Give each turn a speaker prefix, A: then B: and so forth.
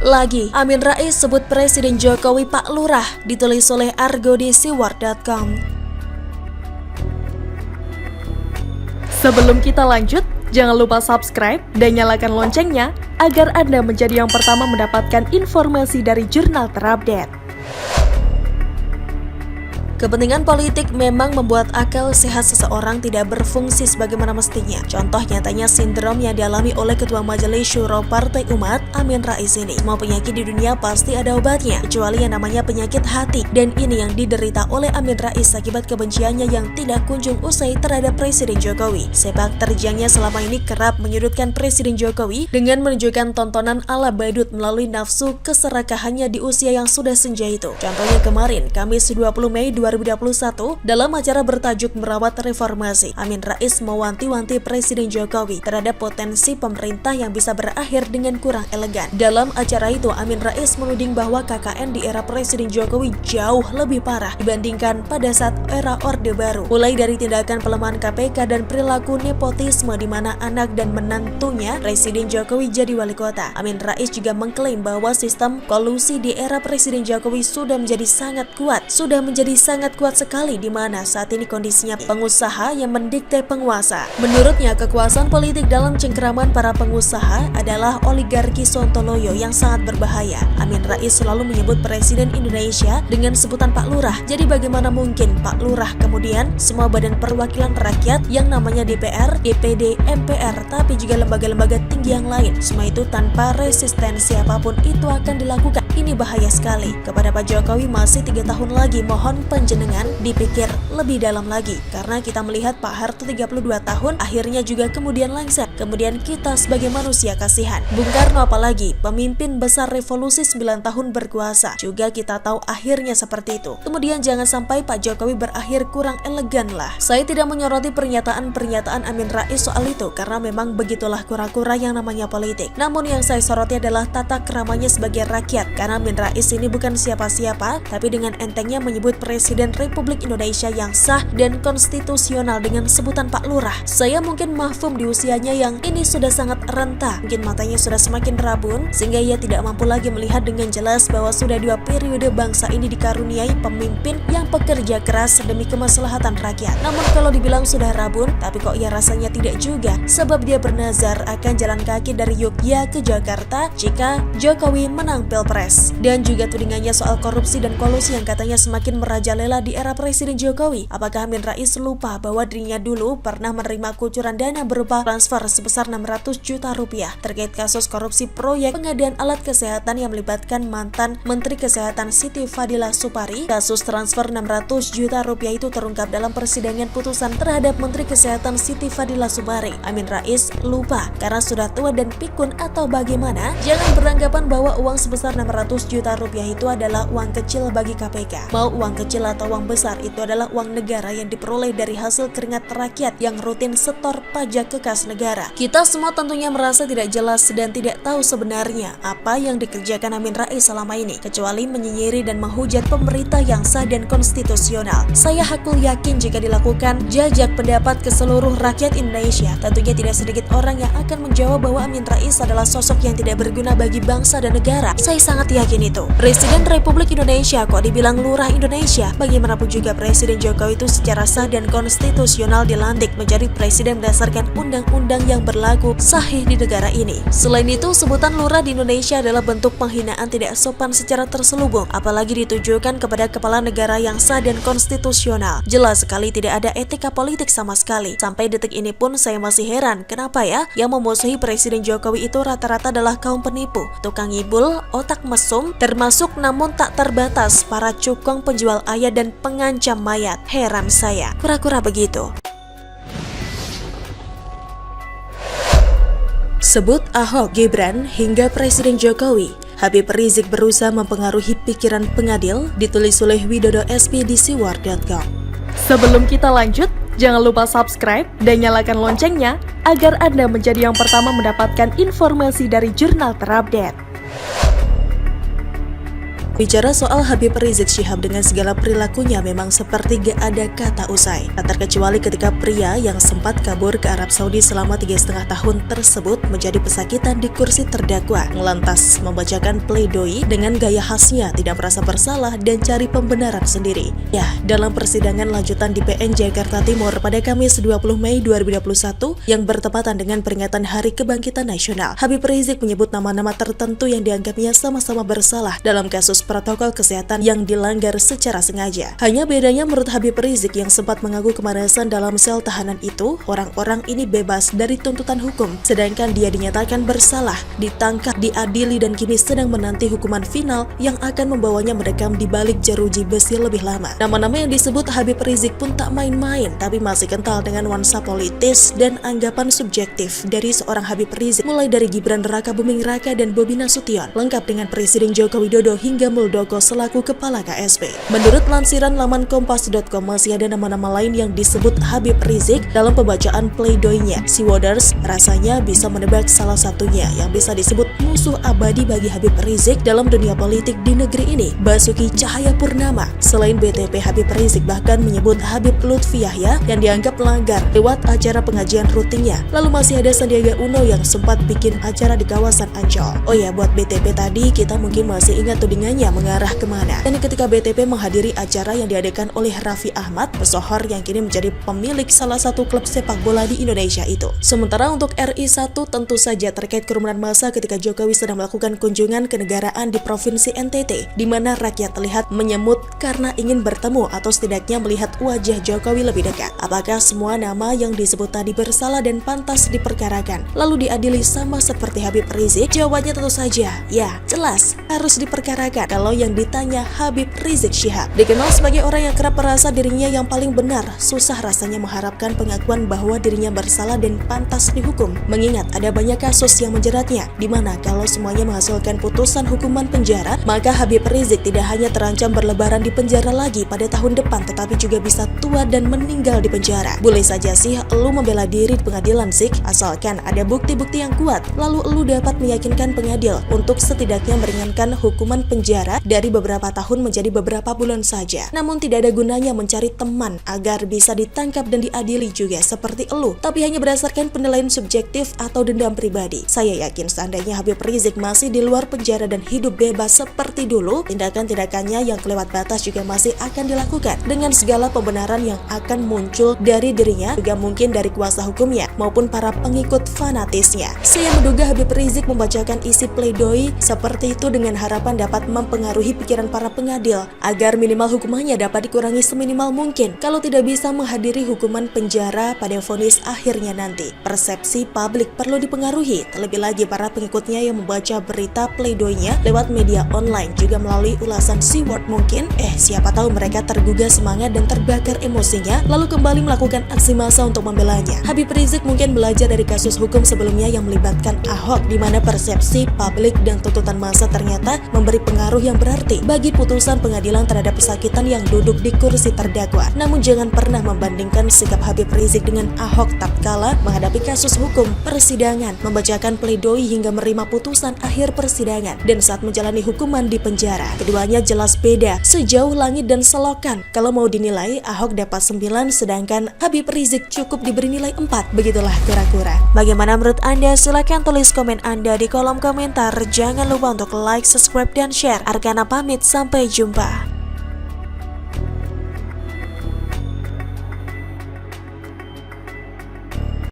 A: Lagi, Amin Rais sebut Presiden Jokowi Pak Lurah, ditulis oleh argodisiwar.com.
B: Sebelum kita lanjut, jangan lupa subscribe dan nyalakan loncengnya agar Anda menjadi yang pertama mendapatkan informasi dari jurnal terupdate.
A: Kepentingan politik memang membuat akal sehat seseorang tidak berfungsi sebagaimana mestinya. Contoh nyatanya sindrom yang dialami oleh Ketua Majelis Syuro Partai Umat, Amin Rais ini. Semua penyakit di dunia pasti ada obatnya, kecuali yang namanya penyakit hati. Dan ini yang diderita oleh Amin Rais akibat kebenciannya yang tidak kunjung usai terhadap Presiden Jokowi. Sepak terjangnya selama ini kerap menyudutkan Presiden Jokowi dengan menunjukkan tontonan ala badut melalui nafsu keserakahannya di usia yang sudah senja itu. Contohnya kemarin, Kamis 20 Mei 2021, dalam acara bertajuk Merawat Reformasi, Amin Rais mewanti-wanti Presiden Jokowi terhadap potensi pemerintah yang bisa berakhir dengan kurang elegan. Dalam acara itu, Amin Rais menuding bahwa KKN di era Presiden Jokowi jauh lebih parah dibandingkan pada saat era Orde Baru. Mulai dari tindakan pelemahan KPK dan perilaku nepotisme di mana anak dan menantunya Presiden Jokowi jadi wali kota. Amin Rais juga mengklaim bahwa sistem kolusi di era Presiden Jokowi sudah menjadi sangat kuat sekali di mana saat ini kondisinya pengusaha yang mendikte penguasa. Menurutnya, kekuasaan politik dalam cengkeraman para pengusaha adalah oligarki sontoloyo yang sangat berbahaya. Amin Rais selalu menyebut Presiden Indonesia dengan sebutan Pak Lurah. Jadi bagaimana mungkin Pak Lurah kemudian semua badan perwakilan rakyat yang namanya DPR, DPD, MPR, tapi juga lembaga-lembaga tinggi yang lain, semua itu tanpa resistensi apapun itu akan dilakukan. Ini bahaya sekali. Kepada Pak Jokowi masih 3 tahun lagi, mohon penjenengan dipikir lebih dalam lagi, karena kita melihat Pak Harto 32 tahun akhirnya juga kemudian lengser. Kemudian kita sebagai manusia kasihan. Bung Karno apalagi, pemimpin besar revolusi 9 tahun berkuasa, juga kita tahu akhirnya seperti itu. Kemudian jangan sampai Pak Jokowi berakhir kurang elegan lah. Saya tidak menyoroti pernyataan Amin Rais soal itu, karena memang begitulah kura-kura yang namanya politik. Namun yang saya soroti adalah tata keramanya sebagai rakyat, karena Amin Rais ini bukan siapa-siapa, tapi dengan entengnya menyebut Presiden Republik Indonesia yang sah dan konstitusional dengan sebutan Pak Lurah. Saya mungkin mahfum di usianya yang ini sudah sangat renta, mungkin matanya sudah semakin rabun, sehingga ia tidak mampu lagi melihat dengan jelas bahwa sudah 2 periode bangsa ini dikaruniai pemimpin yang pekerja keras demi kemaslahatan rakyat. Namun kalau dibilang sudah rabun, tapi kok ia rasanya tidak juga, sebab dia bernazar akan jalan kaki dari Yogyakarta ke Jakarta jika Jokowi menang Pilpres. Dan juga tudingannya soal korupsi dan kolusi yang katanya semakin merajalela di era Presiden Jokowi. Apakah Amin Rais lupa bahwa dirinya dulu pernah menerima kucuran dana berupa transfer sebesar 600 juta rupiah terkait kasus korupsi proyek pengadaan alat kesehatan yang melibatkan mantan Menteri Kesehatan Siti Fadila Supari. Kasus transfer 600 juta rupiah itu terungkap dalam persidangan putusan terhadap Menteri Kesehatan Siti Fadila Supari. Amin Rais lupa karena sudah tua dan pikun atau bagaimana? Jangan beranggapan bahwa uang sebesar 600 juta rupiah itu adalah uang kecil bagi KPK. Mau uang kecil atau uang besar, itu adalah uang negara yang diperoleh dari hasil keringat rakyat yang rutin setor pajak ke kas negara. Kita semua tentunya merasa tidak jelas dan tidak tahu sebenarnya apa yang dikerjakan Amin Rais selama ini, kecuali menyinyiri dan menghujat pemerintah yang sah dan konstitusional. Saya hakul yakin jika dilakukan jajak pendapat ke seluruh rakyat Indonesia, tentunya tidak sedikit orang yang akan menjawab bahwa Amin Rais adalah sosok yang tidak berguna bagi bangsa dan negara. Saya sangat yakin itu. Presiden Republik Indonesia kok dibilang lurah Indonesia? Bagaimanapun juga Presiden Jokowi itu secara sah dan konstitusional dilantik menjadi presiden berdasarkan undang-undang yang berlaku sahih di negara ini. Selain itu, sebutan lurah di Indonesia adalah bentuk penghinaan tidak sopan secara terselubung, apalagi ditujukan kepada kepala negara yang sah dan konstitusional. Jelas sekali tidak ada etika politik sama sekali. Sampai detik ini pun saya masih heran, kenapa ya yang memusuhi Presiden Jokowi itu rata-rata adalah kaum penipu, tukang ngibul, otak mesum, termasuk namun tak terbatas para cukong penjual ayat dan pengancam mayat. Heran saya, kura-kura begitu. Sebut Ahok, Gibran hingga Presiden Jokowi, Habib Rizik berusaha mempengaruhi pikiran pengadil, ditulis oleh Widodo Spdisiwar.com.
B: Sebelum kita lanjut, jangan lupa subscribe dan nyalakan loncengnya agar Anda menjadi yang pertama mendapatkan informasi dari jurnal terupdate.
A: Bicara soal Habib Rizik Syihab dengan segala perilakunya memang seperti gak ada kata usai. Tak terkecuali ketika pria yang sempat kabur ke Arab Saudi selama 3,5 tahun tersebut menjadi pesakitan di kursi terdakwa, lantas membacakan pledoi dengan gaya khasnya tidak merasa bersalah dan cari pembenaran sendiri. Ya, dalam persidangan lanjutan di PN Jakarta Timur pada Kamis 20 Mei 2021 yang bertepatan dengan peringatan Hari Kebangkitan Nasional, Habib Rizik menyebut nama-nama tertentu yang dianggapnya sama-sama bersalah dalam kasus protokol kesehatan yang dilanggar secara sengaja. Hanya bedanya menurut Habib Rizik yang sempat mengaku kemanasan dalam sel tahanan itu, orang-orang ini bebas dari tuntutan hukum, sedangkan dia dinyatakan bersalah, ditangkap, diadili dan kini sedang menanti hukuman final yang akan membawanya mendekam di balik jeruji besi lebih lama. Nama-nama yang disebut Habib Rizik pun tak main-main, tapi masih kental dengan nuansa politis dan anggapan subjektif dari seorang Habib Rizik, mulai dari Gibran Rakabuming Raka dan Bobi Nasution, lengkap dengan Presiden Joko Widodo hingga Muldoko selaku Kepala KSP. Menurut lansiran laman kompas.com, masih ada nama-nama lain yang disebut Habib Rizik dalam pembacaan pledoinya. Si Woders rasanya bisa menebak salah satunya yang bisa disebut musuh abadi bagi Habib Rizik dalam dunia politik di negeri ini, Basuki Cahayapurnama. Selain BTP, Habib Rizik bahkan menyebut Habib Lutfi Yahya yang dianggap melanggar lewat acara pengajian rutinnya. Lalu masih ada Sandiaga Uno yang sempat bikin acara di kawasan Ancol. Oh ya, buat BTP tadi kita mungkin masih ingat tudingannya mengarah kemana. Dan ketika BTP menghadiri acara yang diadakan oleh Raffi Ahmad, pesohor yang kini menjadi pemilik salah satu klub sepak bola di Indonesia itu. Sementara untuk RI1 tentu saja terkait kerumunan massa ketika Jokowi sedang melakukan kunjungan kenegaraan di Provinsi NTT, di mana rakyat terlihat menyemut karena ingin bertemu atau setidaknya melihat wajah Jokowi lebih dekat. Apakah semua nama yang disebut tadi bersalah dan pantas diperkarakan, lalu diadili sama seperti Habib Rizik? Jawabannya tentu saja, ya, jelas harus diperkarakan. Kalau yang ditanya Habib Rizik Syihab dikenal sebagai orang yang kerap merasa dirinya yang paling benar, susah rasanya mengharapkan pengakuan bahwa dirinya bersalah dan pantas dihukum, mengingat ada banyak kasus yang menjeratnya, dimana kalau semuanya menghasilkan putusan hukuman penjara, maka Habib Rizik tidak hanya terancam berlebaran di penjara lagi pada tahun depan, tetapi juga bisa tua dan meninggal di penjara. Boleh saja sih lu membela diri di pengadilan Zik, asalkan ada bukti-bukti yang kuat, lalu lu dapat meyakinkan pengadil untuk setidaknya meringankan hukuman penjara dari beberapa tahun menjadi beberapa bulan saja. Namun tidak ada gunanya mencari teman agar bisa ditangkap dan diadili juga seperti elu, tapi hanya berdasarkan penilaian subjektif atau dendam pribadi. Saya yakin seandainya Habib Rizik masih di luar penjara dan hidup bebas seperti dulu, tindakan-tindakannya yang kelewat batas juga masih akan dilakukan dengan segala pembenaran yang akan muncul dari dirinya, juga mungkin dari kuasa hukumnya maupun para pengikut fanatisnya. Saya menduga Habib Rizik membacakan isi pledoi seperti itu dengan harapan dapat mempengaruhi pikiran para pengadil agar minimal hukumannya dapat dikurangi seminimal mungkin. Kalau tidak bisa menghadiri hukuman penjara pada vonis akhirnya nanti, persepsi publik perlu dipengaruhi. Terlebih lagi para pengikutnya yang membaca berita pledoinya lewat media online juga melalui ulasan C-word mungkin, siapa tahu mereka tergugah semangat dan terbakar emosinya lalu kembali melakukan aksi massa untuk membelanya. Habib Rizik mungkin belajar dari kasus hukum sebelumnya yang melibatkan Ahok, di mana persepsi publik dan tuntutan massa ternyata memberi pengaruh yang berarti bagi putusan pengadilan terhadap pesakitan yang duduk di kursi terdakwa. Namun jangan pernah membandingkan sikap Habib Rizik dengan Ahok tatkala menghadapi kasus hukum persidangan, membacakan pledoi hingga menerima putusan akhir persidangan dan saat menjalani hukuman di penjara. Keduanya jelas beda, sejauh langit dan selokan. Kalau mau dinilai, Ahok dapat 9, sedangkan Habib Rizik cukup diberi nilai 4. Begitulah kura-kura. Bagaimana menurut Anda? Silahkan tulis komen Anda di kolom komentar. Jangan lupa untuk like, subscribe, dan share. Arkana pamit, sampai jumpa.